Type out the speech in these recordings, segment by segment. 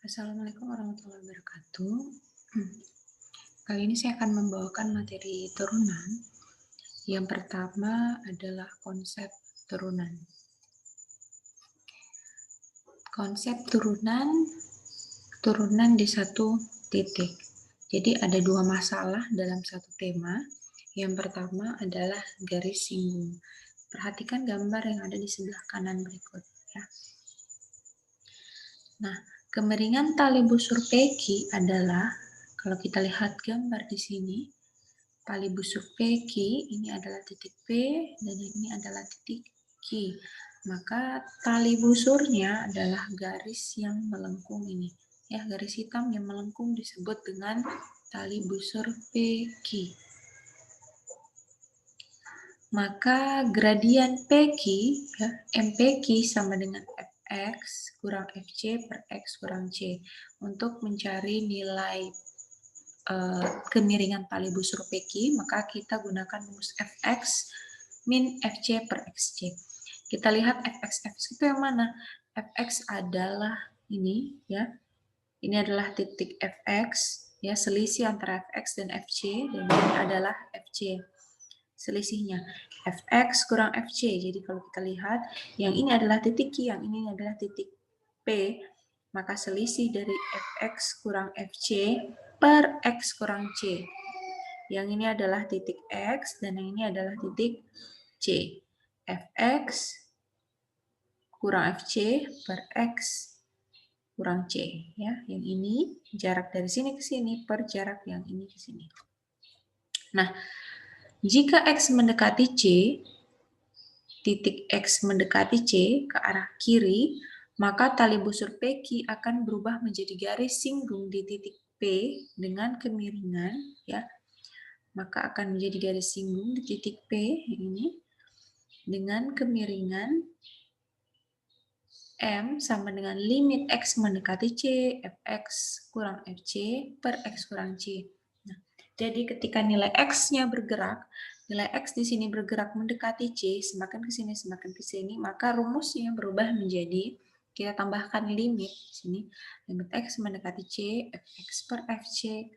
Assalamualaikum warahmatullahi wabarakatuh. Kali ini saya akan membawakan materi turunan. Yang pertama adalah konsep turunan. Konsep turunan di satu titik. Jadi ada dua masalah dalam satu tema. Yang pertama adalah garis singgung. Perhatikan gambar yang ada di sebelah kanan berikut. Ya. Nah, kemiringan tali busur peki adalah, kalau kita lihat gambar di sini, tali busur peki ini adalah titik P dan ini adalah titik Q. Maka tali busurnya adalah garis yang melengkung ini. Ya, garis hitam yang melengkung disebut dengan tali busur PQ. Maka gradien PQ, ya, MPQ sama dengan Fx kurang Fc per X kurang C. Untuk mencari nilai kemiringan tali busur PQ, maka kita gunakan rumus Fx min Fc per Xc. Kita lihat Fx itu yang mana? Fx adalah ini, ya. Ini adalah titik Fx, ya, selisih antara Fx dan Fc, dan ini adalah Fc. Selisihnya Fx kurang Fc. Jadi kalau kita lihat, yang ini adalah titik Q, yang ini adalah titik P, maka selisih dari Fx kurang Fc per X kurang C. Yang ini adalah titik X dan yang ini adalah titik C. Fx kurang Fc per X kurang C. Ya, yang ini jarak dari sini ke sini per jarak yang ini ke sini. Nah, jika X mendekati C, titik X mendekati C ke arah kiri, maka tali busur PQ akan berubah menjadi garis singgung di titik P dengan kemiringan, ya. Maka akan menjadi garis singgung di titik P ini dengan kemiringan M sama dengan limit X mendekati C, Fx kurang Fc per X kurang C. Nah, jadi ketika nilai X-nya bergerak, nilai X di sini bergerak mendekati C, semakin ke sini, maka rumusnya berubah menjadi, kita tambahkan limit di sini, limit X mendekati C, Fx per Fc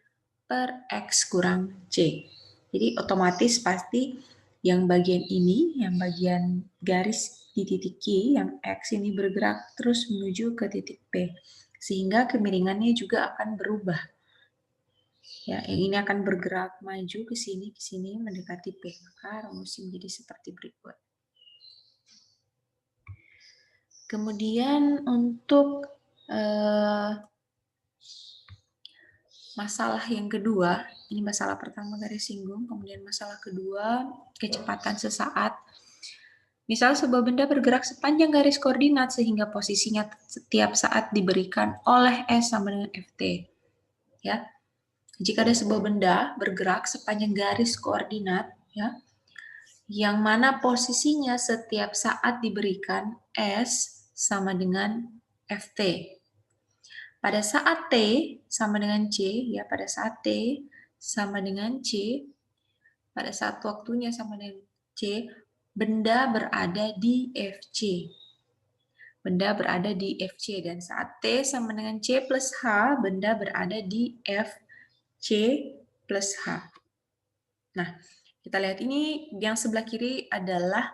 per X kurang C. Jadi otomatis pasti yang bagian ini, yang bagian garis di titik Q, yang X ini bergerak terus menuju ke titik P, sehingga kemiringannya juga akan berubah. Ya, yang ini akan bergerak maju ke sini mendekati P. Maka rumusnya menjadi seperti berikut. Kemudian untuk masalah yang kedua, ini masalah pertama garis singgung, kemudian masalah kedua kecepatan sesaat. Misal sebuah benda bergerak sepanjang garis koordinat sehingga posisinya setiap saat diberikan oleh S sama dengan Ft. Ya. Jika ada sebuah benda bergerak sepanjang garis koordinat, ya, yang mana posisinya setiap saat diberikan S sama dengan Ft. Pada saat T sama dengan C, ya, pada saat T sama dengan C, pada saat waktunya sama dengan C, benda berada di Fc. Benda berada di Fc, dan saat T sama dengan C plus H, benda berada di Fc plus H. Nah, kita lihat ini yang sebelah kiri adalah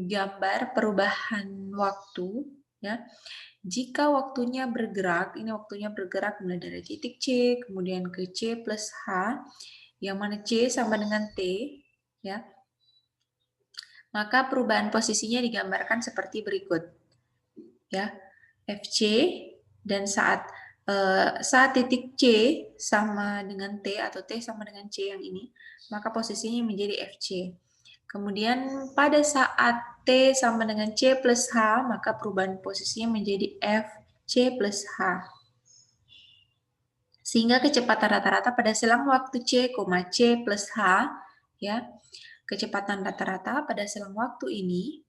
gambar perubahan waktu, ya. Jika waktunya bergerak, ini waktunya bergerak mulai dari titik C, kemudian ke C plus H, yang mana C sama dengan T, ya. Maka perubahan posisinya digambarkan seperti berikut. Ya, Fc, dan saat titik C sama dengan T atau T sama dengan C yang ini, maka posisinya menjadi Fc. Kemudian pada saat T sama dengan C plus H, maka perubahan posisinya menjadi Fc plus H. Sehingga kecepatan rata-rata pada selang waktu C, C plus H, ya, kecepatan rata-rata pada selang waktu ini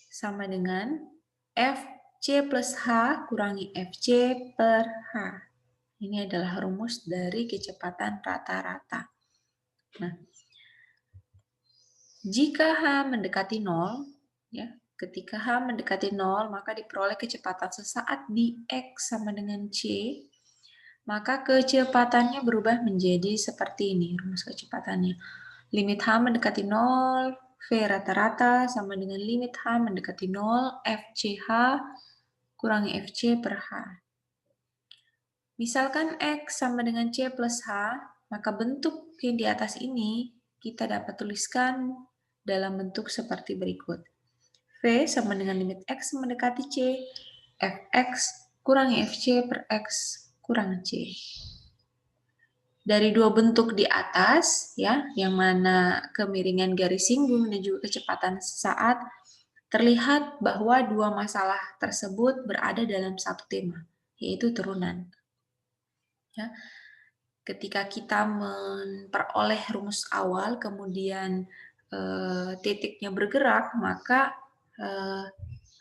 sama dengan Fc plus H kurangi Fc per H. Ini adalah rumus dari kecepatan rata-rata. Nah, jika H mendekati 0, ya, Ketika H mendekati 0, maka diperoleh kecepatan sesaat di X sama dengan C, maka kecepatannya berubah menjadi seperti ini, rumus kecepatannya. Limit H mendekati 0, V rata-rata sama dengan limit H mendekati 0, FCH kurangi FC per H. Misalkan X sama dengan C plus H, maka bentuk yang di atas ini kita dapat tuliskan dalam bentuk seperti berikut. V sama dengan limit X mendekati C, Fx kurangi Fc per X kurang C. Dari dua bentuk di atas, ya, yang mana kemiringan garis singgung dan juga kecepatan sesaat, terlihat bahwa dua masalah tersebut berada dalam satu tema, yaitu turunan. Ya. Ketika kita memperoleh rumus awal, kemudian titiknya bergerak, maka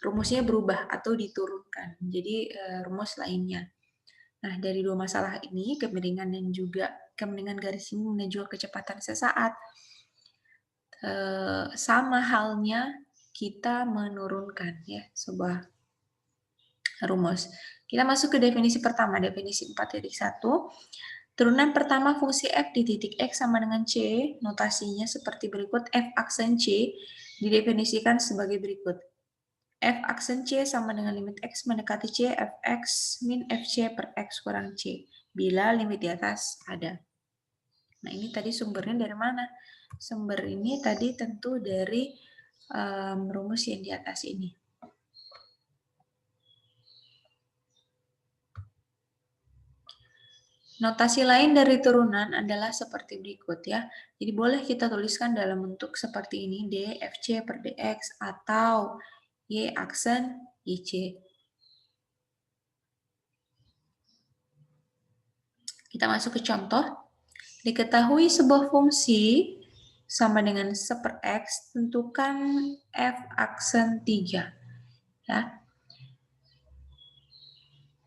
rumusnya berubah atau diturunkan menjadi rumus lainnya. Nah, dari dua masalah ini, kemiringan garis singgung dan juga kecepatan sesaat, sama halnya kita menurunkan ya sebuah rumus. Kita masuk ke definisi pertama, definisi 4.1. Turunan pertama fungsi f di titik x sama dengan c, notasinya seperti berikut. F aksen c didefinisikan sebagai berikut. F aksen c sama dengan limit x mendekati c, fx min fc per x kurang c, bila limit di atas ada. Nah, ini tadi sumbernya dari mana? Sumber ini tadi tentu dari rumus yang di atas ini. Notasi lain dari turunan adalah seperti berikut ya. Jadi boleh kita tuliskan dalam bentuk seperti ini, D Fc per dx atau Y aksen YC. Kita masuk ke contoh. Diketahui sebuah fungsi sama dengan 1 per X, tentukan F aksen 3. Ya.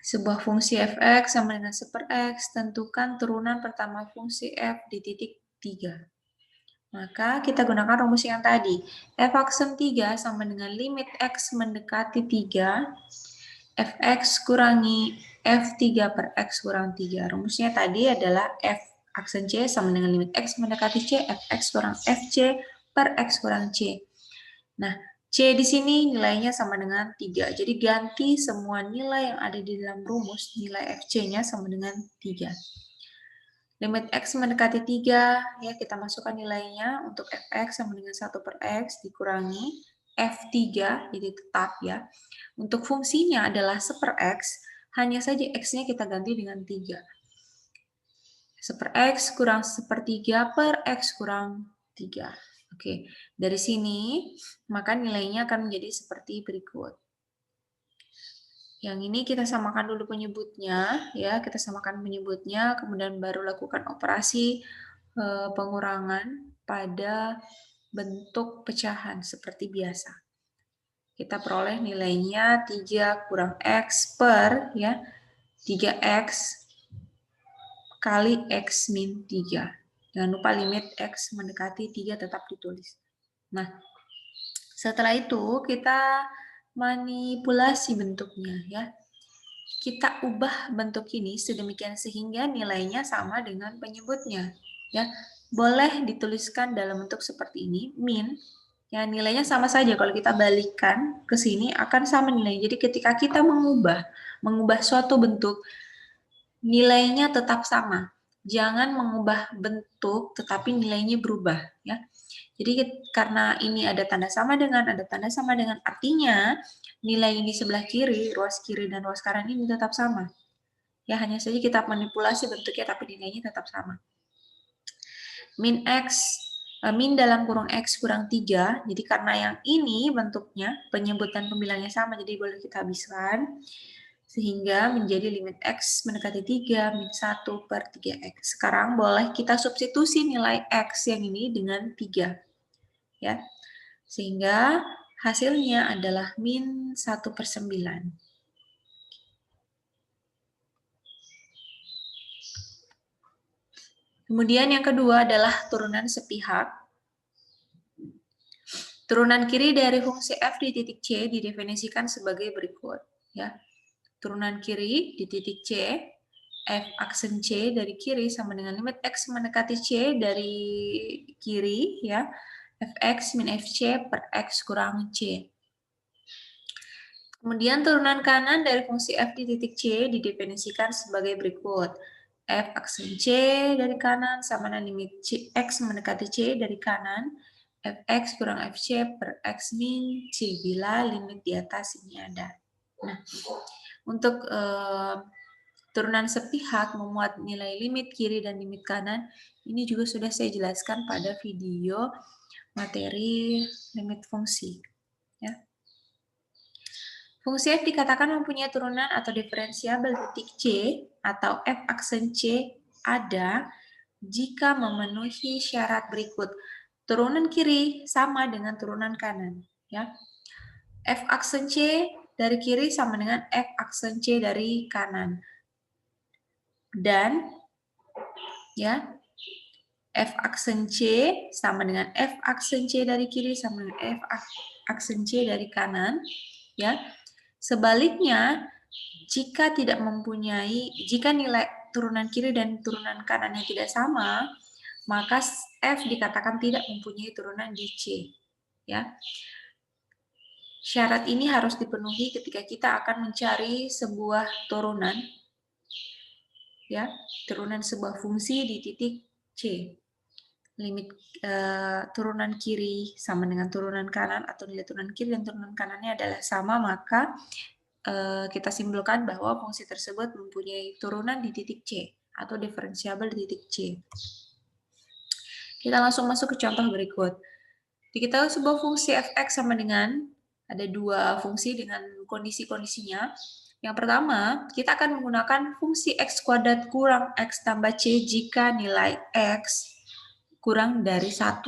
Sebuah fungsi fx sama dengan 1 per X, tentukan turunan pertama fungsi f di titik 3. Maka kita gunakan rumus yang tadi. F aksen 3 sama dengan limit X mendekati 3, fx kurangi f3 per X kurang 3. Rumusnya tadi adalah F aksen C sama dengan limit X mendekati C, fx kurang fc per X kurang C. Nah, C di sini nilainya sama dengan 3. Jadi ganti semua nilai yang ada di dalam rumus, nilai FC-nya sama dengan 3. Limit X mendekati 3, ya kita masukkan nilainya untuk Fx sama dengan 1 per X dikurangi F3, jadi tetap ya. Untuk fungsinya adalah 1 per X, hanya saja X-nya kita ganti dengan 3. 1 per X kurang 1 per 3 per X kurang 3. Oke, dari sini maka nilainya akan menjadi seperti berikut. Yang ini kita samakan dulu penyebutnya, ya kita samakan penyebutnya, kemudian baru lakukan operasi pengurangan pada bentuk pecahan seperti biasa. Kita peroleh nilainya 3 kurang X per ya 3X kali X min 3. Jangan lupa limit X mendekati 3 tetap ditulis. Nah, setelah itu kita manipulasi bentuknya ya. Kita ubah bentuk ini sedemikian sehingga nilainya sama dengan penyebutnya ya. Boleh dituliskan dalam bentuk seperti ini, min ya nilainya sama saja kalau kita balikkan ke sini akan sama nilainya. Jadi ketika kita mengubah suatu bentuk nilainya tetap sama. Jangan mengubah bentuk tetapi nilainya berubah ya. Jadi karena ini ada tanda sama dengan, artinya nilai ini sebelah kiri, ruas kiri dan ruas kanan ini tetap sama. Ya, hanya saja kita manipulasi bentuknya tapi nilainya tetap sama. Min dalam kurung X kurang 3, jadi karena yang ini bentuknya, penyebutan pembilangnya sama, jadi boleh kita habiskan. Sehingga menjadi limit X mendekati 3 min 1 per 3X. Sekarang boleh kita substitusi nilai X yang ini dengan 3. Ya, sehingga hasilnya adalah min 1 per 9. Kemudian yang kedua adalah turunan sepihak. Turunan kiri dari fungsi f di titik C didefinisikan sebagai berikut. Ya. Turunan kiri di titik C, f aksen C dari kiri sama dengan limit x mendekati C dari kiri, ya, fx min fc per x kurang C. Kemudian turunan kanan dari fungsi f di titik C didefinisikan sebagai berikut. F aksen C dari kanan sama dengan limit x mendekati C dari kanan, fx kurang fc per x min C bila limit di atas ini ada. Nah, untuk turunan sepihak memuat nilai limit kiri dan limit kanan, ini juga sudah saya jelaskan pada video materi limit fungsi. Ya. Fungsi f dikatakan mempunyai turunan atau diferensiabel titik C atau f aksen C ada jika memenuhi syarat berikut. Turunan kiri sama dengan turunan kanan. Ya. F aksen C dari kiri sama dengan F aksen C dari kanan. Dan ya, F aksen C sama dengan F aksen C dari kiri sama dengan F aksen C dari kanan. Ya. Sebaliknya, jika nilai turunan kiri dan turunan kanannya tidak sama, maka F dikatakan tidak mempunyai turunan di C. Ya. Syarat ini harus dipenuhi ketika kita akan mencari sebuah turunan, ya, turunan sebuah fungsi di titik C. Limit turunan kiri sama dengan turunan kanan atau nilai turunan kiri dan turunan kanannya adalah sama, maka kita simpulkan bahwa fungsi tersebut mempunyai turunan di titik C atau diferensiabel di titik C. Kita langsung masuk ke contoh berikut. Diketahui sebuah fungsi fx sama dengan ada dua fungsi dengan kondisi-kondisinya. Yang pertama, kita akan menggunakan fungsi x kuadrat kurang x tambah c jika nilai x kurang dari 1.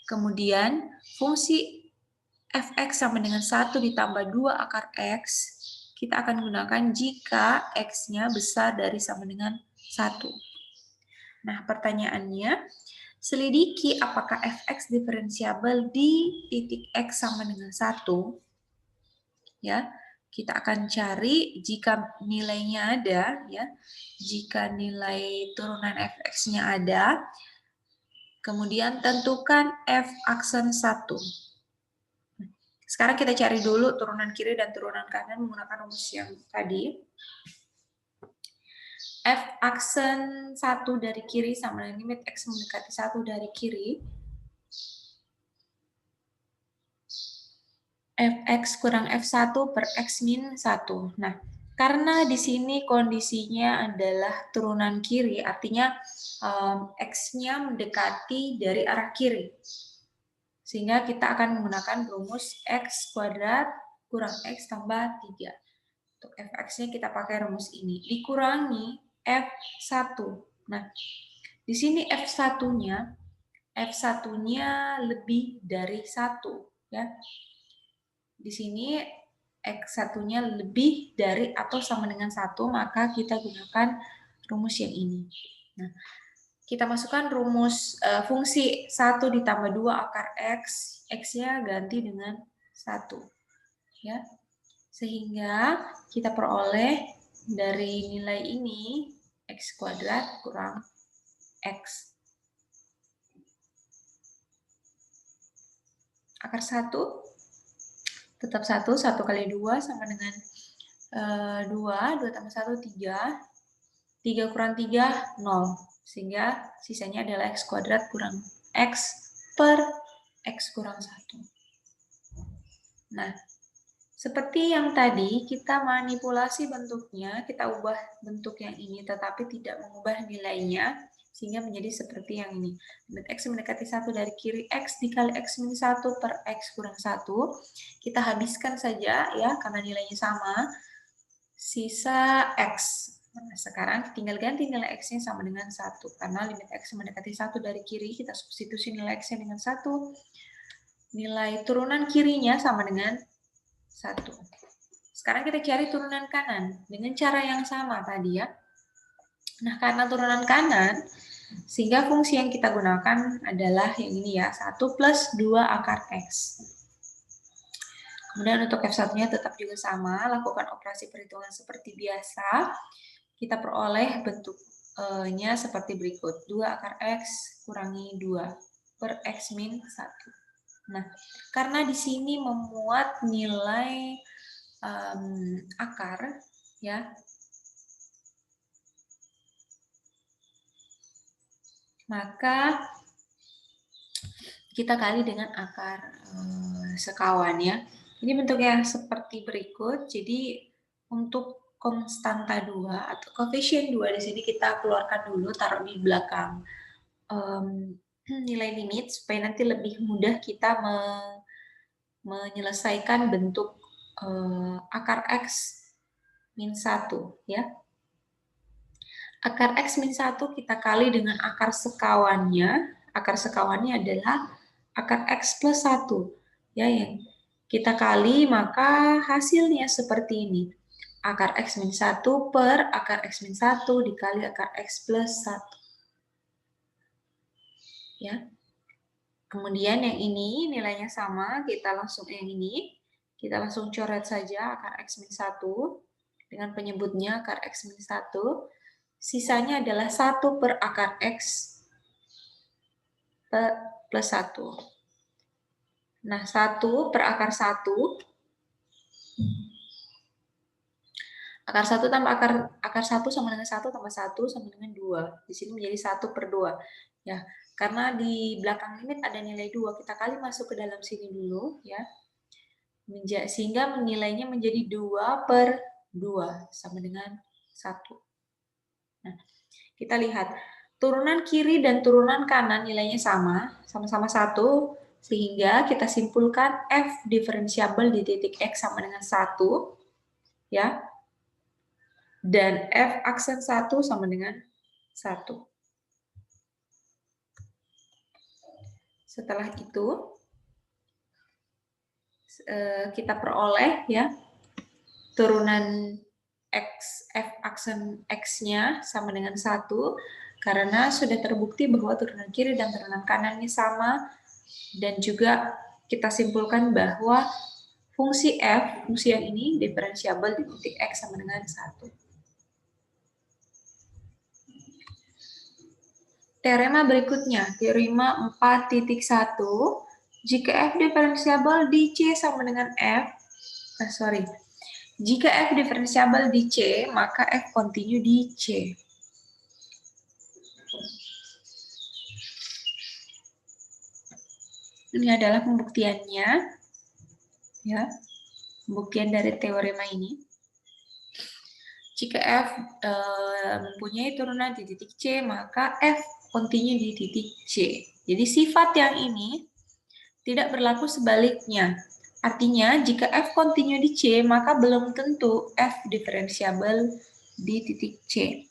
Kemudian, fungsi fx sama dengan 1 ditambah 2 akar x, kita akan gunakan jika x-nya besar dari sama dengan 1. Nah, pertanyaannya, selidiki apakah fx diferensiabel di titik x sama dengan 1. Ya, kita akan cari jika nilainya ada, ya. Jika nilai turunan fx-nya ada, kemudian tentukan f aksen 1. Sekarang kita cari dulu turunan kiri dan turunan kanan menggunakan rumus yang tadi. F aksen 1 dari kiri sama dengan limit x mendekati 1 dari kiri. Fx kurang F1 per x min 1. Nah, karena di sini kondisinya adalah turunan kiri, artinya x-nya mendekati dari arah kiri. Sehingga kita akan menggunakan rumus x kuadrat kurang x tambah 3. Untuk fx-nya kita pakai rumus ini. Dikurangi F1. Nah, di sini F1-nya lebih dari 1. Ya. Di sini X1-nya lebih dari atau sama dengan 1, maka kita gunakan rumus yang ini. Nah, kita masukkan rumus fungsi 1 ditambah 2 akar X, X-nya ganti dengan 1. Ya. Sehingga kita peroleh dari nilai ini, X kuadrat kurang X. Akar 1 tetap 1 kali 2 sama dengan 2 tambah 1, 3. 3 kurang 3, 0. Sehingga sisanya adalah x kuadrat kurang x per x kurang 1. Nah, seperti yang tadi, kita manipulasi bentuknya, kita ubah bentuk yang ini, tetapi tidak mengubah nilainya, sehingga menjadi seperti yang ini. Limit x mendekati 1 dari kiri, x dikali x min 1 per x kurang 1. Kita habiskan saja, ya, karena nilainya sama. Sisa x. Nah, sekarang tinggal ganti nilai x-nya sama dengan 1. Karena limit x mendekati 1 dari kiri, kita substitusi nilai x-nya dengan 1. Nilai turunan kirinya sama dengan 1. Sekarang kita cari turunan kanan dengan cara yang sama tadi, ya. Nah, karena turunan kanan, Sehingga fungsi yang kita gunakan adalah yang ini ya, 1 plus 2 akar X. Kemudian untuk F1-nya tetap juga sama, lakukan operasi perhitungan seperti biasa. Kita peroleh bentuknya seperti berikut. 2 akar X kurangi 2 per X min 1. Nah, karena di sini memuat nilai akar, ya, maka kita kali dengan akar sekawan ya. Ini bentuknya seperti berikut. Jadi untuk konstanta 2 atau koefisien 2 di sini kita keluarkan dulu, taruh di belakang nilai limit supaya nanti lebih mudah kita menyelesaikan bentuk akar X min 1 ya. Akar X min 1 kita kali dengan akar sekawannya. Akar sekawannya adalah akar X plus 1. Ya, yang kita kali maka hasilnya seperti ini. Akar X min 1 per akar X min 1 dikali akar X plus 1. Ya. Kemudian yang ini nilainya sama, kita langsung coret saja akar X min 1 dengan penyebutnya akar X min 1. Sisanya adalah 1 per akar X plus 1. Nah, 1 per akar 1. Akar 1 tambah akar 1 sama dengan 1 tambah 1 sama dengan 2. Di sini menjadi 1 per 2. Ya, karena di belakang limit ada nilai 2. Kita kali masuk ke dalam sini dulu. Ya, sehingga nilainya menjadi 2 per 2 sama dengan 1. Nah, kita lihat turunan kiri dan turunan kanan nilainya sama-sama 1, sehingga kita simpulkan F diferensiabel di titik X sama dengan 1, ya, dan F aksen 1 sama dengan 1. Setelah itu, kita peroleh ya turunan F aksen X-nya sama dengan 1, karena sudah terbukti bahwa turunan kiri dan turunan kanannya sama, dan juga kita simpulkan bahwa fungsi F, fungsi yang ini, diferensiabel di titik X sama dengan 1. Teorema berikutnya, teorema 4.1, jika F diferensiabel di C sama dengan jika F diferensiabel di C, maka F kontinu di C. Ini adalah pembuktiannya, ya, pembuktian dari teorema ini. Jika F mempunyai turunan di titik C, maka F kontinu di titik C. Jadi sifat yang ini tidak berlaku sebaliknya. Artinya, jika F kontinu di C, maka belum tentu F diferensiabel di titik C.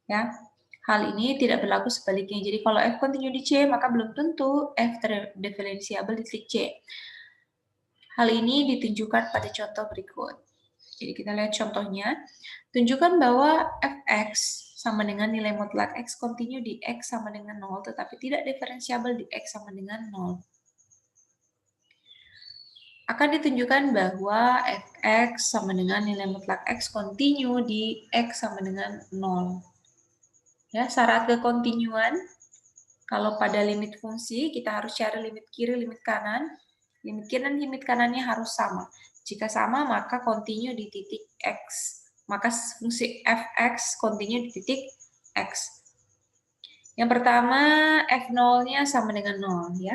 Ya, hal ini tidak berlaku sebaliknya. Jadi kalau F kontinu di C, maka belum tentu F diferensiabel di titik C. Hal ini ditunjukkan pada contoh berikut. Jadi kita lihat contohnya. Tunjukkan bahwa Fx sama dengan nilai mutlak X kontinu di X sama dengan 0, tetapi tidak diferensiabel di X sama dengan 0. Akan ditunjukkan bahwa Fx sama dengan nilai mutlak X kontinu di X sama dengan 0. Ya, syarat kekontinuan, kalau pada limit fungsi, kita harus cari limit kiri, limit kanan. Limit kiri dan limit kanannya harus sama. Jika sama, maka kontinu di titik X. Maka fungsi Fx kontinu di titik X. Yang pertama, F0-nya sama dengan 0, ya.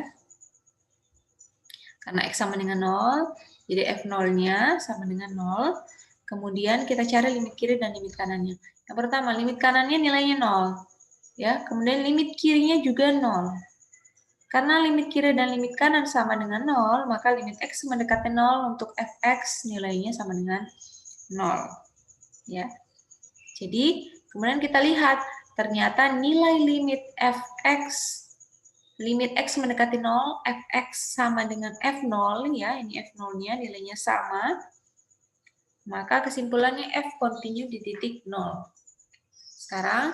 Karena X sama dengan 0, jadi F0-nya sama dengan 0. Kemudian kita cari limit kiri dan limit kanannya. Yang pertama, limit kanannya nilainya 0. Ya, kemudian limit kirinya juga 0. Karena limit kiri dan limit kanan sama dengan 0, maka limit X mendekati 0 untuk Fx nilainya sama dengan 0. Ya. Jadi, kemudian kita lihat, ternyata nilai limit Fx limit X mendekati 0, Fx sama dengan F0, ya, ini F0-nya nilainya sama, maka kesimpulannya F kontinu di titik 0. Sekarang,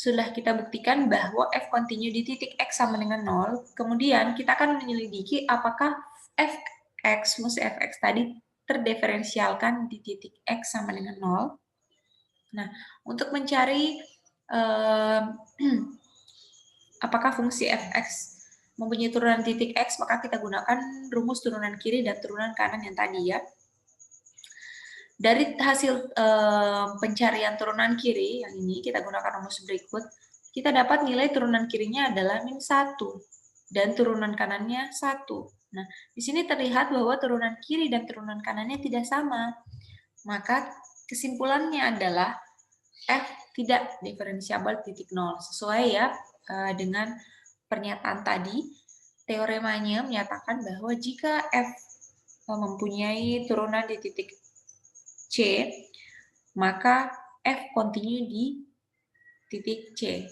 sudah kita buktikan bahwa f continue di titik x sama dengan 0, kemudian kita akan menyelidiki apakah fx, fungsi fx tadi terdiferensialkan di titik x sama dengan 0. Nah, untuk mencari apakah fungsi fx mempunyai turunan titik x, maka kita gunakan rumus turunan kiri dan turunan kanan yang tadi ya. Dari hasil pencarian turunan kiri yang ini, kita gunakan rumus berikut, kita dapat nilai turunan kirinya adalah min 1 dan turunan kanannya 1. Nah, di sini terlihat bahwa turunan kiri dan turunan kanannya tidak sama. Maka kesimpulannya adalah f tidak diferensiabel titik 0. Sesuai ya dengan pernyataan tadi, teoremanya menyatakan bahwa jika f mempunyai turunan di titik C, maka f continue di titik C.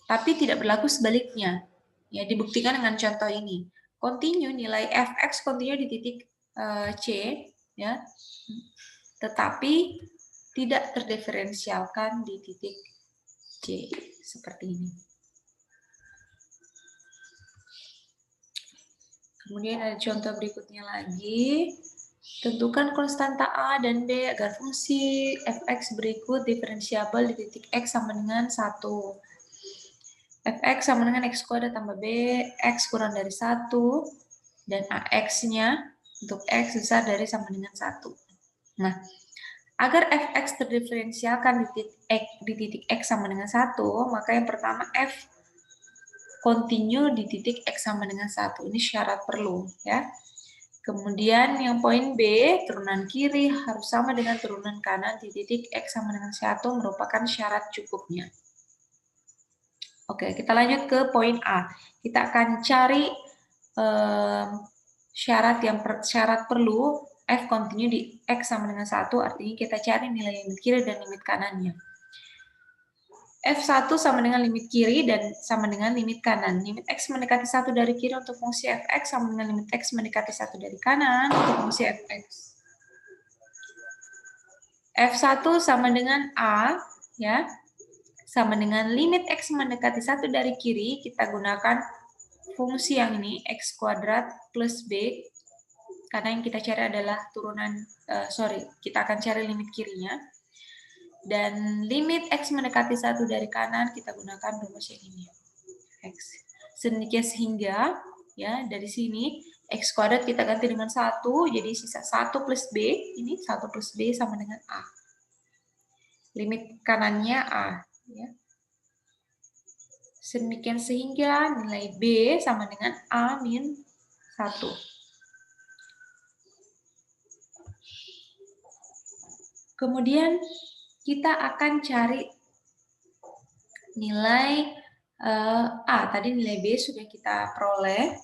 Tapi tidak berlaku sebaliknya. Ya, dibuktikan dengan contoh ini. Continue nilai fx continue di titik C, ya, tetapi tidak terdiferensialkan di titik C seperti ini. Kemudian ada contoh berikutnya lagi. Tentukan konstanta A dan B agar fungsi fx berikut diferensiabel di titik x sama dengan 1. Fx sama dengan x kuadrat tambah b, x kurang dari 1, dan ax-nya untuk x besar dari sama dengan 1. Nah, agar fx terdiferensialkan di titik x sama dengan 1, maka yang pertama f continue di titik x sama dengan 1. Ini syarat perlu ya. Kemudian yang poin B, turunan kiri harus sama dengan turunan kanan di titik x sama dengan 1 merupakan syarat cukupnya. Oke, kita lanjut ke poin A. Kita akan cari syarat perlu f continue di x sama dengan 1, artinya kita cari nilai limit kiri dan limit kanannya. F1 sama dengan limit kiri dan sama dengan limit kanan. Limit x mendekati 1 dari kiri untuk fungsi fx sama dengan limit x mendekati 1 dari kanan untuk fungsi fx. F1 sama dengan A, ya, sama dengan limit x mendekati 1 dari kiri, kita gunakan fungsi yang ini, x kuadrat plus b, karena yang kita cari adalah turunan, kita akan cari limit kirinya. Dan limit x mendekati 1 dari kanan, kita gunakan rumus yang ini, x. Sedemikian sehingga, ya, dari sini, x kuadrat kita ganti dengan 1, jadi sisa 1 plus b, ini 1 plus b sama dengan a. Limit kanannya a. Ya. Sedemikian sehingga nilai b sama dengan a min 1. Kemudian kita akan cari nilai a. Tadi nilai b sudah kita peroleh.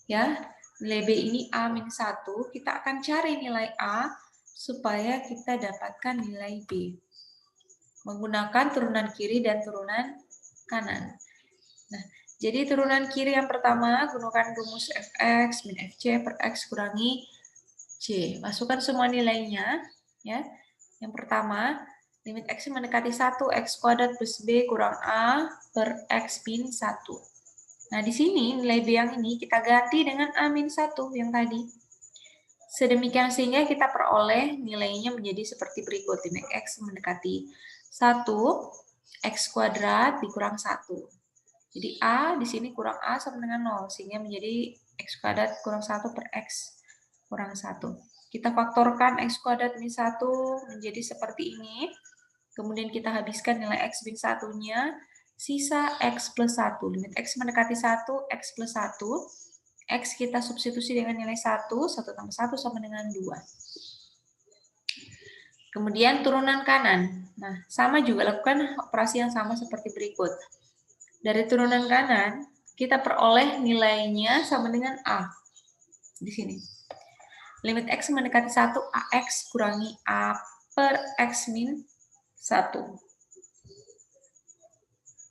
Ya, nilai b ini a min 1. Kita akan cari nilai a supaya kita dapatkan nilai b. Menggunakan turunan kiri dan turunan kanan. Nah, jadi turunan kiri yang pertama gunakan rumus fx min fc per x kurangi c. Masukkan semua nilainya, ya. Yang pertama, limit x mendekati 1, x kuadrat plus b kurang a per x min 1. Nah, di sini nilai b yang ini kita ganti dengan a min 1 yang tadi. Sedemikian sehingga kita peroleh nilainya menjadi seperti berikut. Limit x mendekati 1, x kuadrat dikurang 1. Jadi a di sini kurang a sama dengan 0, sehingga menjadi x kuadrat kurang 1 per x kurang 1. Kita faktorkan x kuadrat min 1 menjadi seperti ini. Kemudian kita habiskan nilai x min 1-nya, sisa x plus 1. Limit x mendekati 1, x plus 1. X kita substitusi dengan nilai 1, 1 tambah 1 sama dengan 2. Kemudian turunan kanan. Nah, sama juga, lakukan operasi yang sama seperti berikut. Dari turunan kanan, kita peroleh nilainya sama dengan A. Di sini. Limit x mendekati 1, ax kurangi a per x min 1.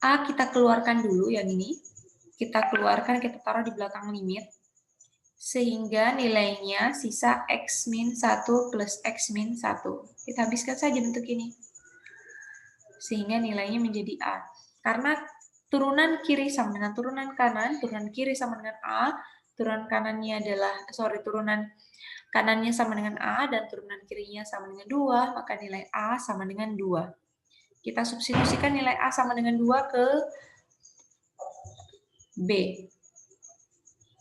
A kita keluarkan dulu yang ini. Kita keluarkan, kita taruh di belakang limit. Sehingga nilainya sisa x min 1 plus x min 1. Kita habiskan saja bentuk ini. sehingga nilainya menjadi A. Karena turunan kiri sama dengan turunan kanan, turunan kiri sama dengan A, turunan kanannya adalah, turunan kanannya sama dengan A dan turunan kirinya sama dengan 2, maka nilai A sama dengan 2. Kita substitusikan nilai A sama dengan 2 ke B.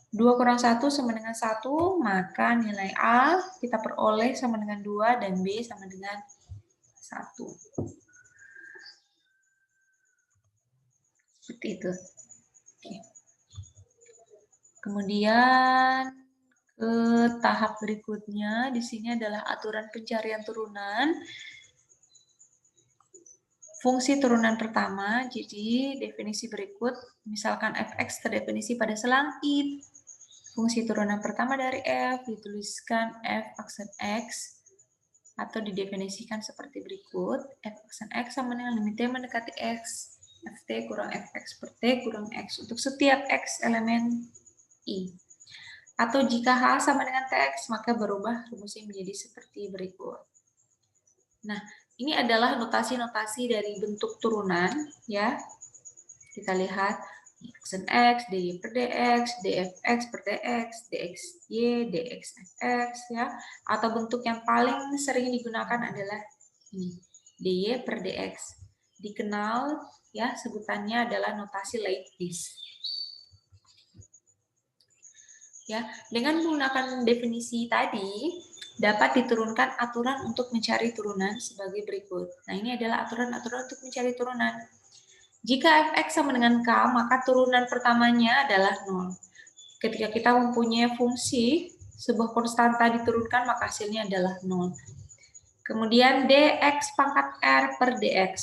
2 kurang 1 sama dengan 1, maka nilai A kita peroleh sama dengan 2 dan B sama dengan 1. Seperti itu. Oke. Kemudian ke tahap berikutnya, di sini adalah aturan pencarian turunan. Fungsi turunan pertama, jadi definisi berikut, misalkan fx terdefinisi pada selang it. Fungsi turunan pertama dari f dituliskan f aksen x, atau didefinisikan seperti berikut, f aksen x sama dengan limit t mendekati x, ft kurang fx per t kurang x untuk setiap x elemen i. Atau jika h sama dengan tx, maka berubah rumusnya menjadi seperti berikut. Nah, ini adalah notasi-notasi dari bentuk turunan, ya. Kita lihat aksen x, dy per dx, dfx per dx, dxy, dxfx, ya. Atau bentuk yang paling sering digunakan adalah ini, dy per dx. Dikenal, ya, sebutannya adalah notasi Leibniz. Ya, dengan menggunakan definisi tadi, dapat diturunkan aturan untuk mencari turunan sebagai berikut. Nah, ini adalah aturan-aturan untuk mencari turunan. Jika fx sama dengan k, maka turunan pertamanya adalah 0. Ketika kita mempunyai fungsi, sebuah konstanta diturunkan, maka hasilnya adalah 0. Kemudian dx pangkat r per dx.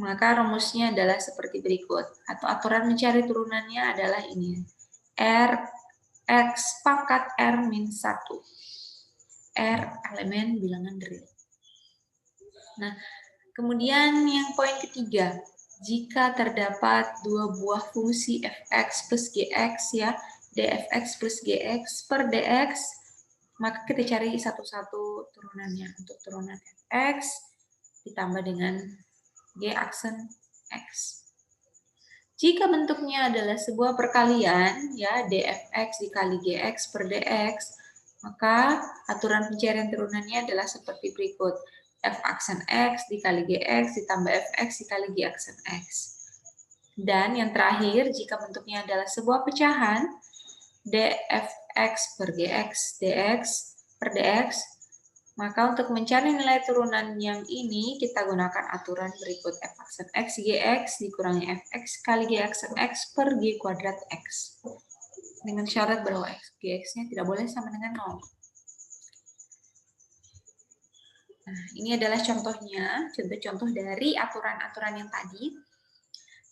Maka rumusnya adalah seperti berikut. Atau aturan mencari turunannya adalah ini. R X pangkat R min 1. R elemen bilangan real. Nah, kemudian yang poin ketiga, jika terdapat dua buah fungsi fx plus gx, ya, dfx plus gx per dx, maka kita cari satu-satu turunannya. Untuk turunan fx ditambah dengan g aksen x. Jika bentuknya adalah sebuah perkalian, ya, dfx dikali gx per dx, maka aturan pencarian turunannya adalah seperti berikut. F aksen x dikali gx ditambah fx dikali g aksen x. Dan yang terakhir, jika bentuknya adalah sebuah pecahan, dfx per gx dx per dx, maka untuk mencari nilai turunan yang ini, kita gunakan aturan berikut. F aksen x gx dikurangi fx kali g aksen x per g kuadrat x. Dengan syarat bahwa x gx-nya tidak boleh sama dengan 0. Nah, ini adalah contohnya, contoh-contoh dari aturan-aturan yang tadi.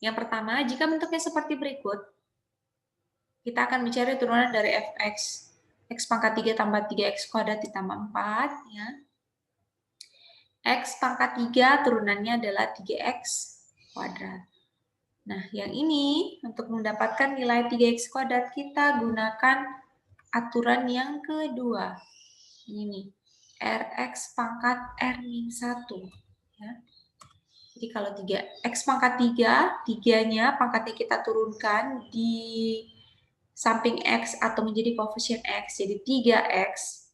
Yang pertama, jika bentuknya seperti berikut, kita akan mencari turunan dari fx. X pangkat 3 tambah 3x kuadrat ditambah 4, ya. X pangkat 3 turunannya adalah 3x kuadrat. Nah, yang ini untuk mendapatkan nilai 3x kuadrat kita gunakan aturan yang kedua. Ini Rx pangkat R-1. Ya. Jadi kalau 3x pangkat 3, 3-nya pangkatnya kita turunkan di samping x atau menjadi koefisien x, jadi 3x,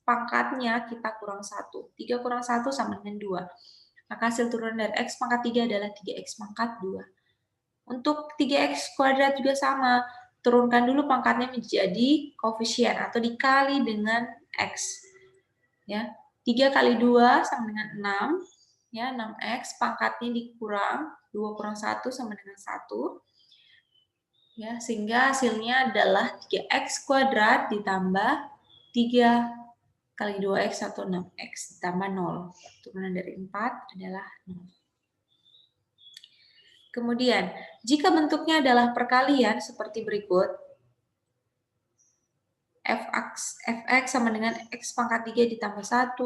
pangkatnya kita kurang 1. 3 kurang 1 sama dengan 2. Maka hasil turunan dari x pangkat 3 adalah 3x pangkat 2. Untuk 3x kuadrat juga sama. Turunkan dulu pangkatnya menjadi koefisien atau dikali dengan x. Ya. 3 kali 2 sama dengan 6. Ya, 6x pangkatnya dikurang 2 kurang 1 sama dengan 1. Ya, sehingga hasilnya adalah 3x kuadrat ditambah 3 kali 2x atau 6x ditambah 0. Turunan dari 4 adalah 0. Kemudian, jika bentuknya adalah perkalian seperti berikut, fx sama dengan x pangkat 3 ditambah 1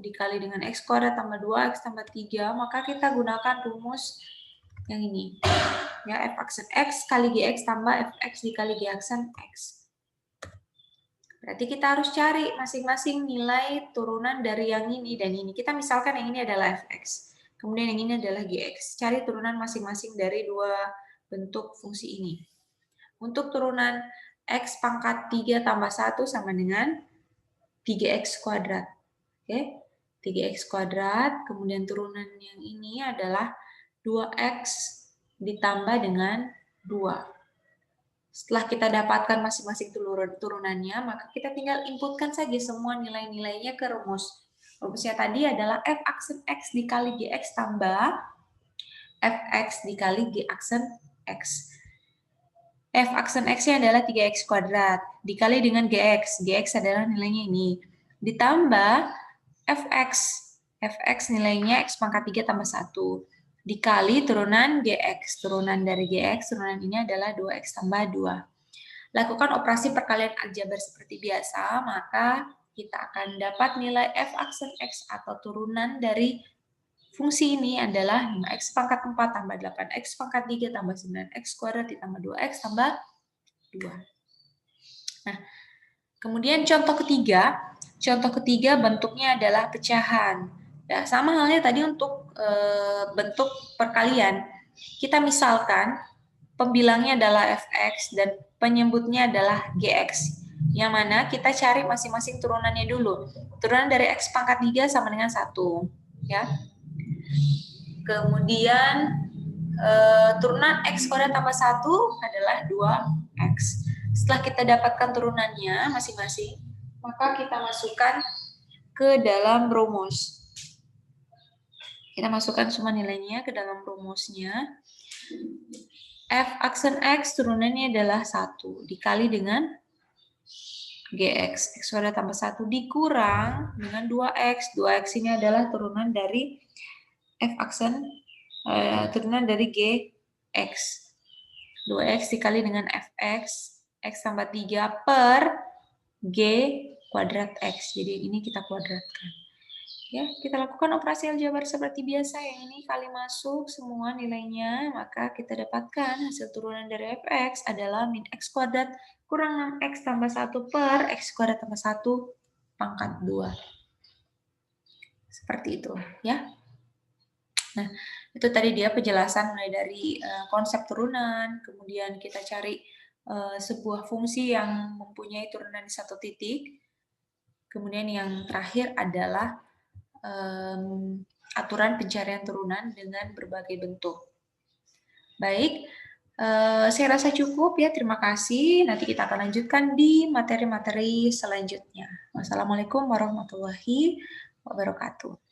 dikali dengan x kuadrat tambah 2x tambah 3, maka kita gunakan rumus yang ini. Ya, f aksen x kali gx tambah fx dikali g aksen x. Berarti kita harus cari masing-masing nilai turunan dari yang ini dan ini. Kita misalkan yang ini adalah fx. kemudian yang ini adalah GX. Cari turunan masing-masing dari dua bentuk fungsi ini. Untuk turunan X pangkat 3 tambah 1 sama dengan 3X kuadrat. Oke, 3X kuadrat, kemudian turunan yang ini adalah 2X ditambah dengan 2. Setelah kita dapatkan masing-masing turunannya, maka kita tinggal inputkan saja semua nilai-nilainya ke rumus. Rumusnya tadi adalah f aksen x dikali gx tambah fx dikali g aksen x. F aksen x-nya adalah 3x kuadrat, dikali dengan gx. Gx adalah nilainya ini. Ditambah fx. Fx nilainya x pangkat 3 tambah 1. Dikali turunan gx. Turunan dari gx, turunan ini adalah 2x tambah 2. Lakukan operasi perkalian aljabar seperti biasa, maka kita akan dapat nilai f aksen x atau turunan dari fungsi ini adalah 5x pangkat 4 tambah 8x pangkat 3 tambah 9x kuadrat ditambah 2x tambah 2. Nah, kemudian contoh ketiga bentuknya adalah pecahan. Nah, sama halnya tadi untuk bentuk perkalian. Kita misalkan pembilangnya adalah fx dan penyebutnya adalah gx. Yang mana kita cari masing-masing turunannya dulu. Turunan dari x pangkat 3 sama dengan 1. Ya. Kemudian turunan x kuadrat tambah 1 adalah 2x. Setelah kita dapatkan turunannya masing-masing, maka kita masukkan ke dalam rumus. Kita masukkan semua nilainya ke dalam rumusnya. F aksen X turunannya adalah 1 dikali dengan GX. X kuadrat tambah 1 dikurang dengan 2X. 2X ini adalah turunan dari F aksen, turunan dari GX. 2X dikali dengan Fx, X tambah 3 per G kuadrat X. Jadi ini kita kuadratkan. Ya, kita lakukan operasi aljabar seperti biasa. Yang ini kali masuk semua nilainya, maka kita dapatkan hasil turunan dari fx adalah min x kuadrat kurang 6x tambah 1 per x kuadrat tambah 1 pangkat 2. Seperti itu, ya. Nah, itu tadi dia penjelasan mulai dari konsep turunan, kemudian kita cari sebuah fungsi yang mempunyai turunan di satu titik. Kemudian yang terakhir adalah aturan pencarian turunan dengan berbagai bentuk. Baik, saya rasa cukup ya. Terima kasih. Nanti kita akan lanjutkan di materi-materi selanjutnya. Wassalamualaikum warahmatullahi wabarakatuh.